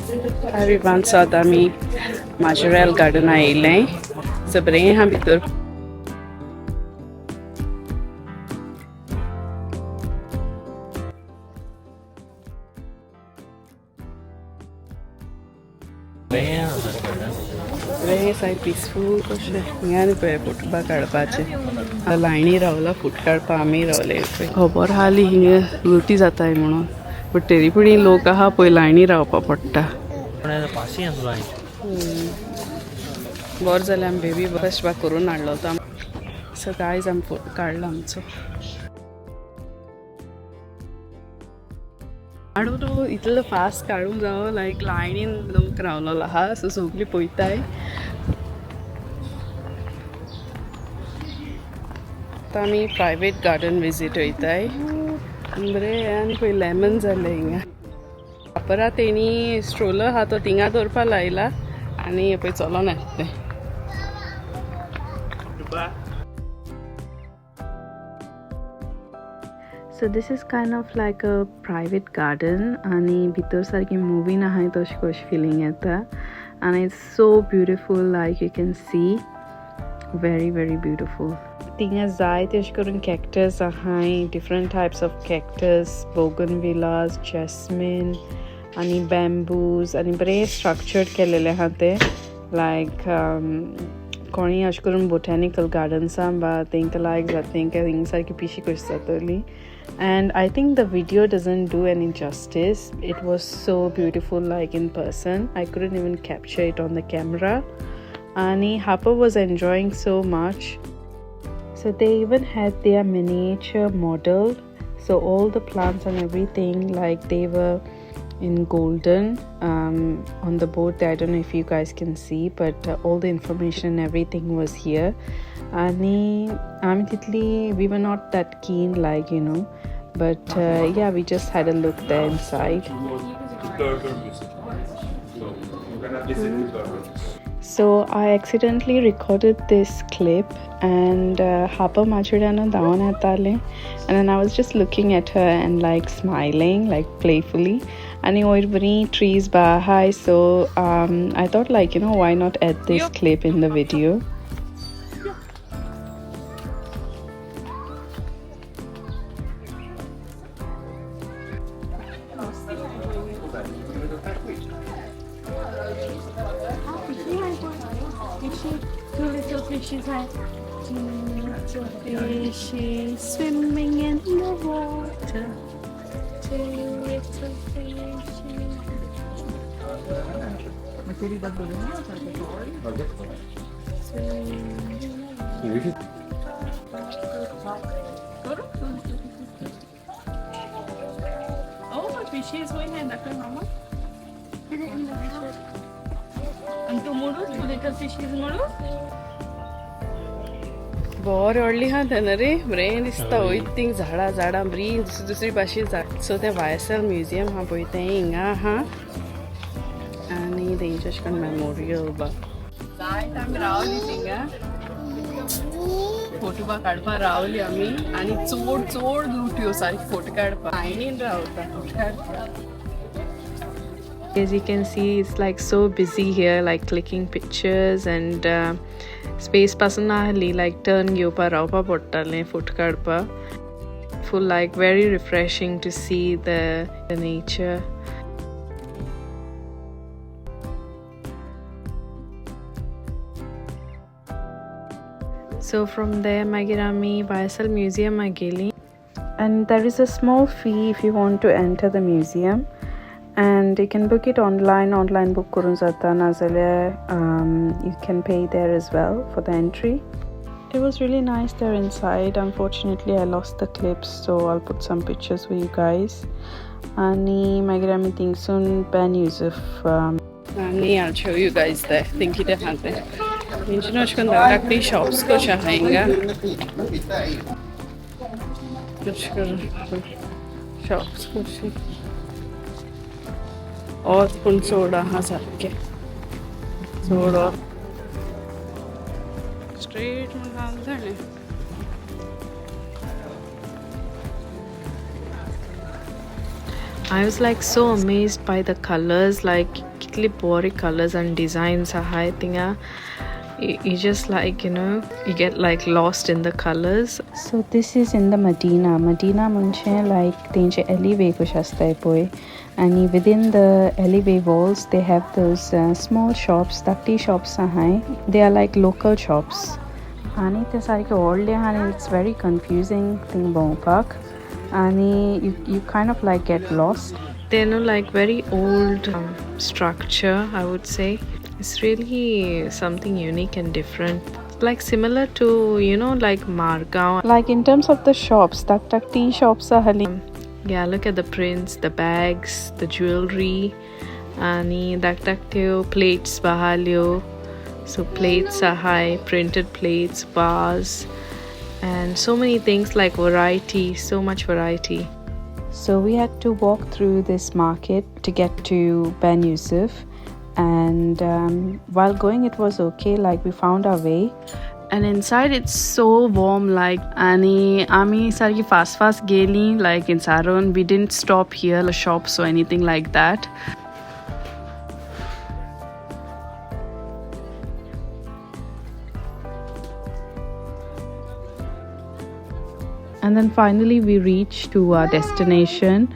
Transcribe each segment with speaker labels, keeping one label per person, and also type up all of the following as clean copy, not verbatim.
Speaker 1: everyone saw that me Majorel garden आयिल्ले सो बरें हा भितर बरें सायड पिसफूल कशें हिंगांनी पळय फोटो काडपाचे लायनी रावला फोटो काडपा आमी रावले खबर आहा ली हिंगा लुटी जाताय म्हणून बट तरी पूण लोक आहा पळय लायनी रावपा पडटा बरें जालें आमी बेबी बेस्ट बा करून हाडलो तो सो गायज आमी फोटो काडलो आमचो काडून इतलो फास्ट काडूंक जावो लायक लायनीन लोक रावलेलो आहा सो सगळीं पळयताय आतां आमी प्रायवेट गार्डन विजीट वयताय बरें आनी पळय लेमन जालें हिंगा वापरा तेणी स्ट्रोलर आहा तो थिंगा दवरपा लायला आनी पळय चलोन येता तें So this is kind of like a private garden आणि भितर सारकी मुवीन आहाय तशी कशी फिलिंग येता and it's so beautiful like you can see very beautiful थिंगा जायते अशें करून cactus आहाय different types of cactus bougainvilleas jasmine आणि bamboos आणि बरे structured केलेले आहा ते like कोणी अशें करून botanical gardens बा तेंका लायक जाता तेंका थिंग सारकी पिशी कशी जातली and I think the video doesn't do any justice. It was so beautiful like in person. I couldn't even capture it on the camera. Ani Harper was enjoying so much. So they even had their miniature model. So all the plants and everything like they were in golden on the board there. I don't know if you guys can see, but all the information and everything was here. Ani we were not that keen like you know, but yeah, we just had a look there inside. So I accidentally recorded this clip and Harper Machudana down at Tale and then I was just looking at her and like smiling like playfully and very trees ba high so I thought like you know why not add this clip in the video.
Speaker 2: Two little fishes are two fishes swimming in the water. Two little fishes. Oh, my fishes going in the mama. And two little fishes muru.
Speaker 1: बरें व्हडली हा तेन्ना रे बरें दिसता वयत thing झाडां बरी दुसरी भाशेन झाड सो तें YSL म्युजियम हा पळय तें हिंगा आहा आनी तेंचे अशें करून मेमोरियल बा जायत आमी रावली थिंगा फोटो बा काडपा रावली आमी आनी चोड लुट्यो सारकी फोटो काडपा लायनीन रावता फोटो काडपा As you can see it's like so busy here like clicking pictures and space pasan ahli like turn घेवपा रावपा पडटालें फोटो काडपा full like very refreshing to see the nature. So from there मागीर आमी YSL museum गेली and there is a small fee if you want to enter the museum. And you can book it online book करून जाता नाजाल्यार you can pay there as well for the entry. It was really nice there inside. Unfortunately I lost the clips so I'll put some pictures for you guys. आणि मागीर आमी थिंगसून Ben Yusuf आणि I'll show you guys there. Thing कितें आहा तें तेंचे अशें करून धाकटी शॉप्स कशें आहा हिंगा अशें करून शॉप्स कशी और पूण चोड आहा सारकें चोड स्ट्रेट म्हूण घालता ताणें I was like so amazed by the colors like you इतली बरे colors and designs आहाय थिंगा. You just like, you know, you get like lost in the colors. So this is in the Medina munche like tenche alleyway kush astay poi, and within the alleyway walls they have those small shops, takti shops ahay. They are like local shops. Ani te sarike old and it's very confusing thing about park. Ani you kind of like get lost. They know like very old structure, I would say. It's really something unique and different, like similar to, you know, like Margaon. Like in terms of the shops, tak tea shops are hali. Yeah, look at the prints, the bags, the jewelry, and tak plates bahalio. So plates are high, printed plates, vase, and so many things, like variety, so much variety. So we had to walk through this market to get to Ben Yusuf. And while going it was okay, like we found our way, and inside it's so warm, like ani ami sarki fast geli like in Saron. We didn't stop here shops or anything like that. And then finally we reached to our destination,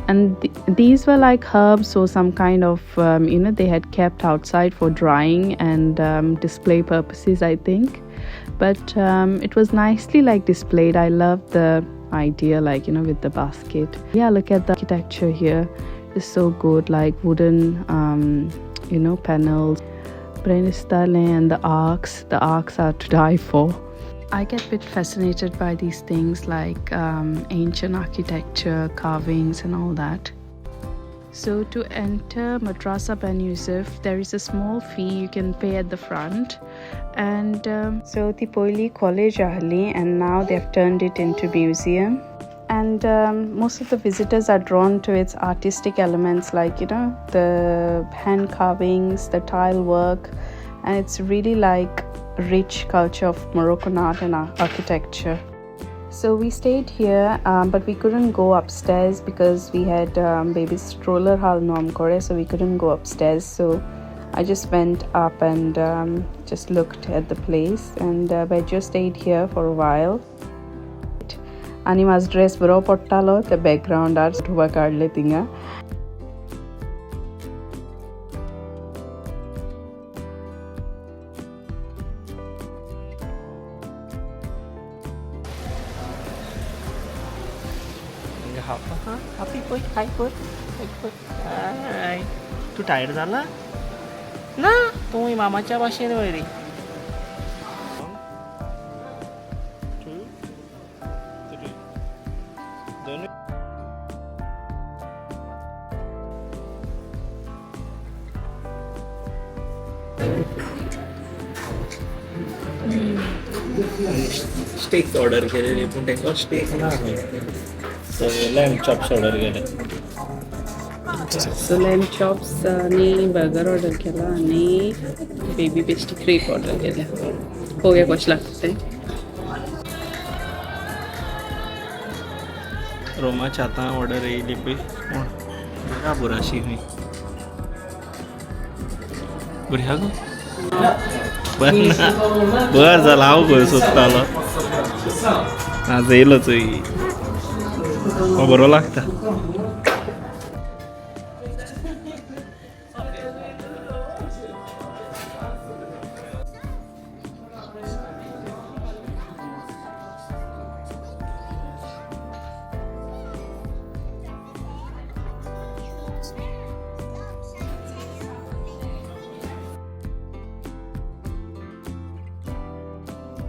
Speaker 1: and these were like herbs or some kind of you know, they had kept outside for drying and display purposes, I think. But it was nicely like displayed. I love the idea, like, you know, with the basket. Yeah, look at the architecture here. It's so good, like wooden you know, panels, and the arcs are to die for. I get a bit fascinated by these things, like ancient architecture, carvings and all that. So to enter Madrasa Ben Yusuf, there is a small fee you can pay at the front. And so the Poili college ahli, and now they've turned it into museum. And most of the visitors are drawn to its artistic elements, like, you know, the hand carvings, the tile work, and it's really like rich culture of Moroccan art and architecture. So we stayed here, but we couldn't go upstairs because we had baby stroller hal nom kore, so we couldn't go upstairs. So I just went up and just looked at the place, and I just stayed here for a while. Anima's dress bro pottalo, the background art tuva kadle tinga.
Speaker 2: Happy boy, hi boy, hi. तू tyre झाला ना? तुम्ही मामाच्या भाषेने vary. Stakes order केलेले, पण त्याच्यावर stakes नाही. So lamb chops order केले.
Speaker 1: So lamb chops आणि burger order केला आणि baby pastry crepe order केला. बघूया कशी लागते.
Speaker 2: रोमा चाहता ऑर्डर येईल पे बघा बुराशी मी बुऱ्या गो बर झाला हाव गो स्वतःला आज येईलच बरं लागतं.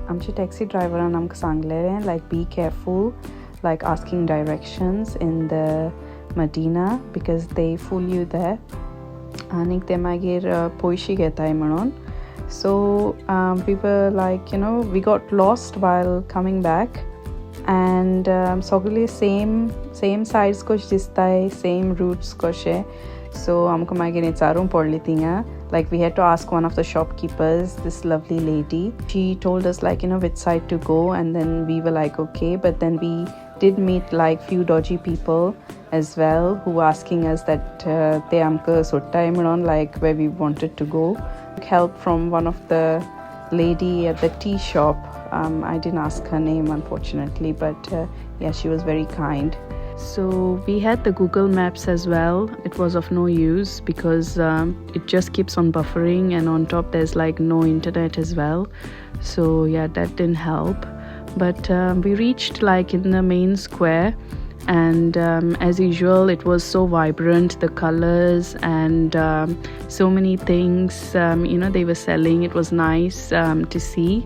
Speaker 1: आमचे टॅक्सी ड्रायव्हरान आमकां सांगलेलें, like be careful, like asking directions in the Medina because they fool you there. आणि ते मागीर पयशे घेताय म्हणून. So we were like, you know, we got lost while coming back, and सगळे same sides कशे दिसताय, same routes कशे. So आमकां मागीर विचारूंक पडली थिंगा. Like we had to ask one of the shopkeepers, this lovely lady. She told us, like, you know, which side to go, and then we were like, okay. But then we did meet like few dodgy people as well, who were asking us that they amka sutta imnon, like where we wanted to go. Help from one of the lady at the tea shop. I didn't ask her name unfortunately, but yeah, she was very kind. So we had the Google Maps as well. It was of no use because it just keeps on buffering, and on top there's like no internet as well. So yeah, that didn't help. But we reached like in the main square, and as usual it was so vibrant, the colors and so many things they were selling. It was nice to see.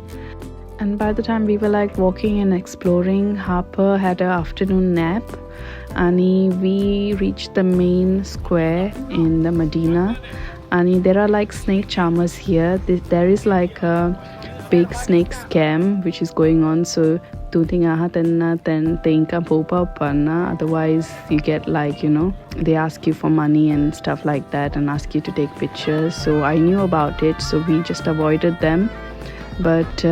Speaker 1: And by the time we were like walking and exploring, Harper had an afternoon nap, and we reached the main square in the Medina. And there are like snake charmers here. There is like a big snake scam which is going on. So otherwise you get like, they ask you for money and stuff like that and ask you to take pictures. So I knew about it, so we just avoided them. But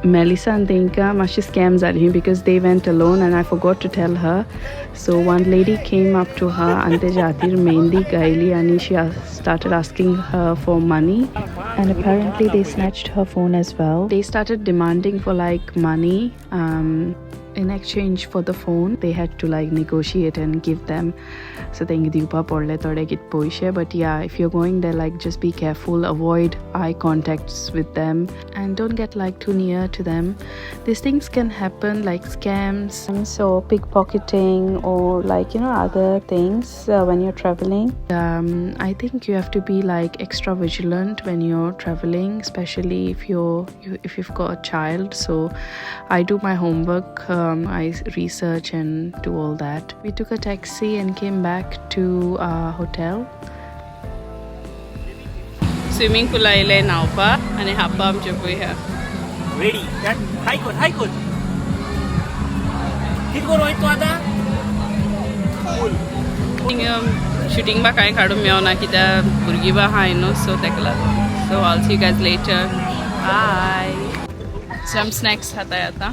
Speaker 1: Melissa and Dinka must scams at him because they went alone, and I forgot to tell her. So one lady came up to her, Ante Jatir Mendi Gaili, and she started asking her for money. And apparently they snatched her phone as well. They started demanding for like money in exchange for the phone. They had to like negotiate and give them. So but yeah, if you're going there, like just be careful, avoid eye contacts with them, and don't get like too near to them. These things can happen, like scams, so pickpocketing, or like other things when you're traveling. I think you have to be like extra vigilant when you're traveling, especially if you've got a child. So I do my homework, I research and do all that. We took a taxi and came back to our hotel. Swimming pool आइले नावपा आणि हापा आमचे पळय
Speaker 2: ready हाय कोण कित करू तू आता
Speaker 1: shooting बा कांय काडूंक मेळना कित्याक भुरगीं बा हाय न्हू, सो ताका लागून. So I'll see you guys later. Bye. Some snacks खाताय आता.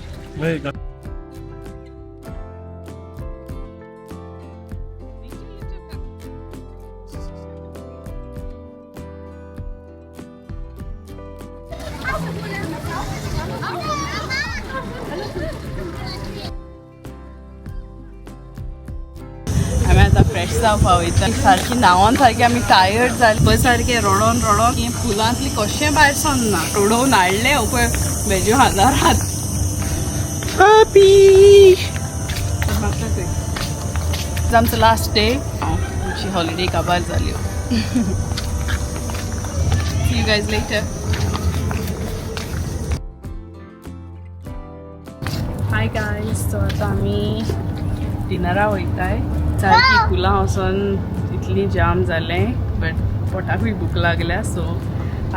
Speaker 1: आम्ही आता फ्रेश जावपा वयता. सारकी न्हांवन सारकी आमी टायर्ड जाली पळय, सारके रडोन की फुलांतली कशें भायर सरना. रडोवन हाडले पळय वेज्यो हाजारात. हॅपी आमचो लास्ट डे. आमची हॉलिडे काबार जाल्यो. See you guys later. Hi guys, so आता आमी डिनरा वयताय. सारकी फुलां वचोन इतली जाम जालें, बट पोटाकूय भूक लागल्या. सो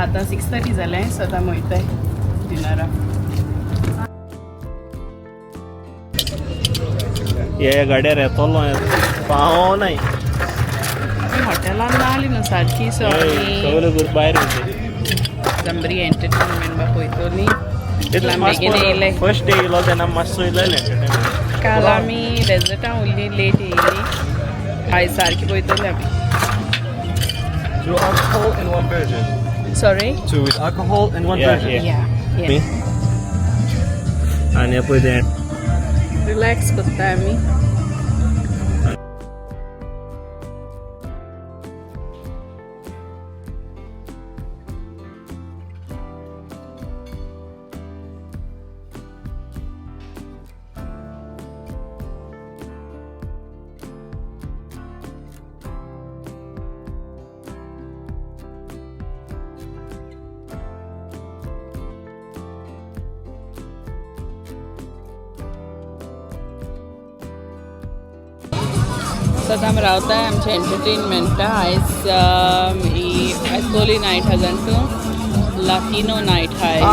Speaker 1: आतां 6:30 जालें, सो आतां आमी वयताय डिनरा.
Speaker 2: हे गाड्यार येतलो पावो नाय.
Speaker 1: हॉटेलान नाली न्हू सारकी, सो आमी
Speaker 2: भायर
Speaker 1: बरी एंटरटेनमेंट बा पळयतली. बेगीन येयले.
Speaker 2: फर्स्ट डे येयलो तेन्ना मातसो इल्लें एंटरटेनमेंट.
Speaker 1: काल आमी डेजर्टां उरली लेट येयली. आयज सारकी पळयतली आमी.
Speaker 3: Two alcohol in one version.
Speaker 1: Sorry?
Speaker 3: Two with alcohol in one version.
Speaker 1: Yeah.
Speaker 2: आणि पळय तें
Speaker 1: Relax करता आमी. So आतां आमी रावताय आमच्या एंटरटेनमेंटा. आयज पयली नायट हा जाणटू लाटिनो नायट आयज.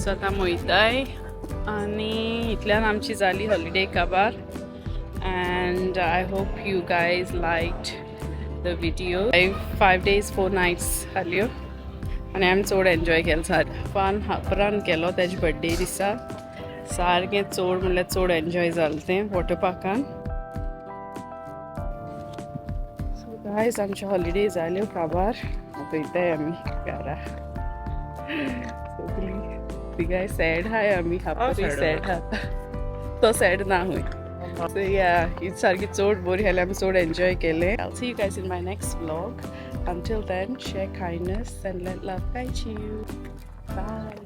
Speaker 1: सो आतां मोयताय आनी इतल्यान आमची जाली हॉलिडे काबार and I hope you guys liked the video. 5 days 4 nights हाल्यो आनी आमी चड एन्जॉय केलो सारकें फन हापरान केलो तेजे बर्थडे दिसा सारकें चड म्हणल्यार चड एन्जॉय जालें तें वॉटर पार्कान. सो गायज आमचे हॉलिडे जाल्यो काबार वयताय आमी घरा. सगळीं गाय सॅड आहाय आमी हापरी सॅड आहा तो सॅड ना हूंय. So yeah, it's sarki chod bori hale am chod enjoy kele. I'll see you guys in my next vlog. Until then, share kindness and let love guide you. Bye.